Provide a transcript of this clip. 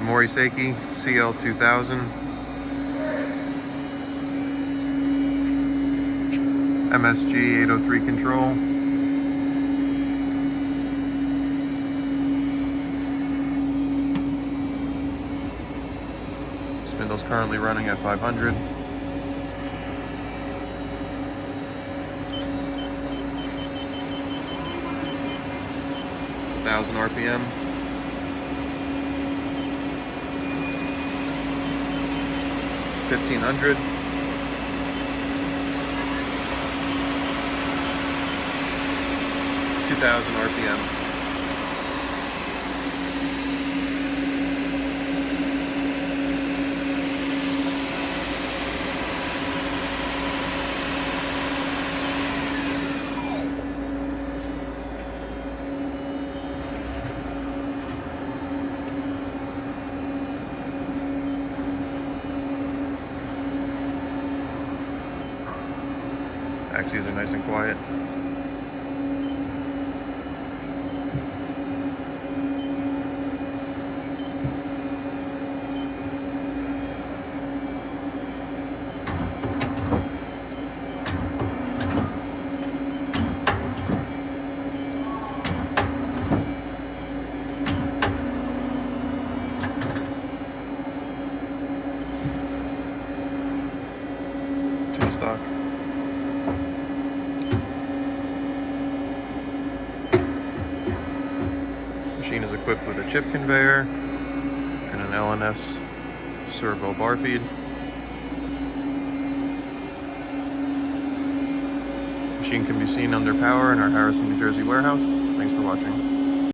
Mori Seiki Cl-2000 MSG 803 control. Spindle's currently running at 500. It's 1,000 RPM. 1,500. 2,000 RPM. Axes are nice and quiet. Tailstock. Machine is equipped with a chip conveyor and an LNS servo bar feed. Machine can be seen under power in our Harrison, New Jersey warehouse. Thanks for watching.